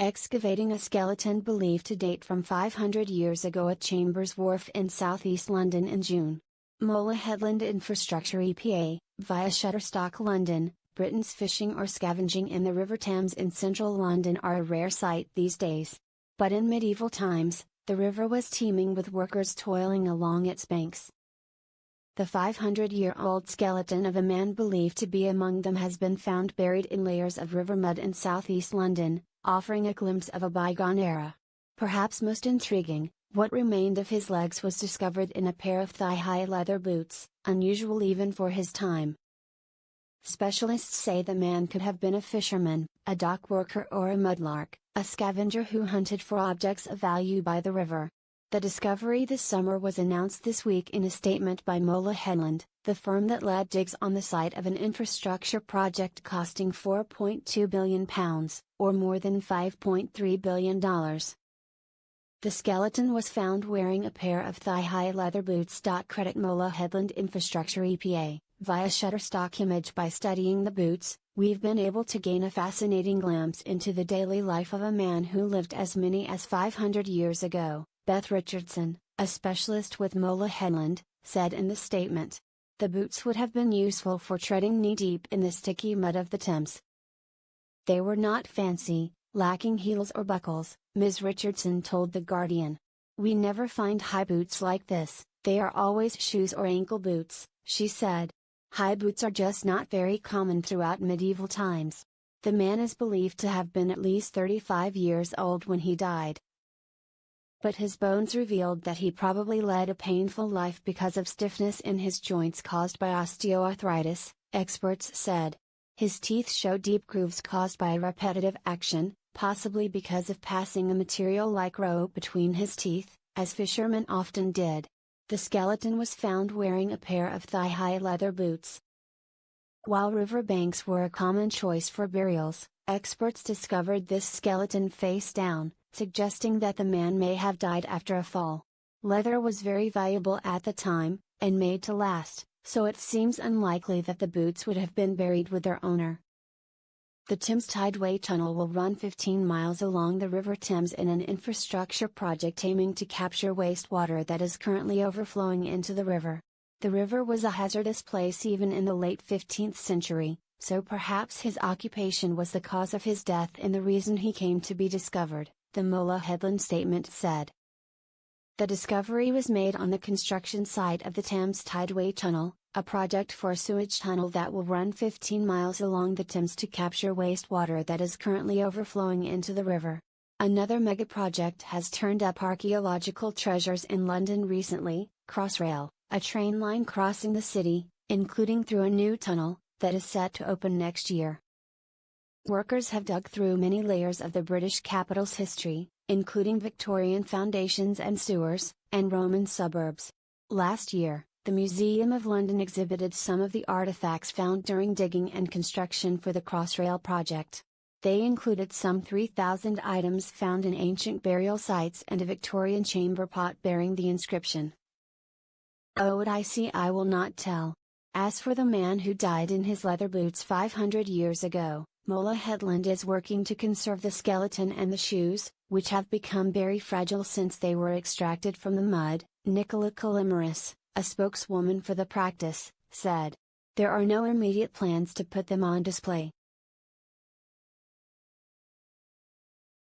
excavating a skeleton believed to date from 500 years ago at Chambers Wharf in southeast London in June. Mola Headland Infrastructure EPA, via Shutterstock London, Britain's fishing or scavenging in the River Thames in central London are a rare sight these days. But in medieval times, the river was teeming with workers toiling along its banks. The 500-year-old skeleton of a man believed to be among them has been found buried in layers of river mud in southeast London, offering a glimpse of a bygone era. Perhaps most intriguing, what remained of his legs was discovered in a pair of thigh-high leather boots, unusual even for his time. Specialists say the man could have been a fisherman, a dock worker or a mudlark, a scavenger who hunted for objects of value by the river. The discovery this summer was announced this week in a statement by Mola Headland, the firm that led digs on the site of an infrastructure project costing £4.2 billion, or more than $5.3 billion. The skeleton was found wearing a pair of thigh-high leather boots. Credit Mola Headland Infrastructure EPA, via Shutterstock Image. By studying the boots, we've been able to gain a fascinating glimpse into the daily life of a man who lived as many as 500 years ago, Beth Richardson, a specialist with Mola Headland, said in the statement. The boots would have been useful for treading knee-deep in the sticky mud of the Thames. They were not fancy, lacking heels or buckles, Ms. Richardson told The Guardian. We never find high boots like this, they are always shoes or ankle boots, she said. High boots are just not very common throughout medieval times. The man is believed to have been at least 35 years old when he died. But his bones revealed that he probably led a painful life because of stiffness in his joints caused by osteoarthritis, experts said. His teeth show deep grooves caused by repetitive action, possibly because of passing a material like rope between his teeth, as fishermen often did. The skeleton was found wearing a pair of thigh-high leather boots. While river banks were a common choice for burials, experts discovered this skeleton face down, suggesting that the man may have died after a fall. Leather was very valuable at the time, and made to last, so it seems unlikely that the boots would have been buried with their owner. The Thames Tideway Tunnel will run 15 miles along the River Thames in an infrastructure project aiming to capture wastewater that is currently overflowing into the river. The river was a hazardous place even in the late 15th century, so perhaps his occupation was the cause of his death and the reason he came to be discovered, the Mola Headland statement said. The discovery was made on the construction site of the Thames Tideway Tunnel, a project for a sewage tunnel that will run 15 miles along the Thames to capture wastewater that is currently overflowing into the river. Another mega-project has turned up archaeological treasures in London recently, Crossrail, a train line crossing the city, including through a new tunnel, that is set to open next year. Workers have dug through many layers of the British capital's history, including Victorian foundations and sewers, and Roman suburbs. Last year, the Museum of London exhibited some of the artifacts found during digging and construction for the Crossrail project. They included some 3,000 items found in ancient burial sites and a Victorian chamber pot bearing the inscription, "Oh, what I see I will not tell." As for the man who died in his leather boots 500 years ago, Mola Headland is working to conserve the skeleton and the shoes, which have become very fragile since they were extracted from the mud, Nicola Kalimaris, a spokeswoman for the practice, said. There are no immediate plans to put them on display.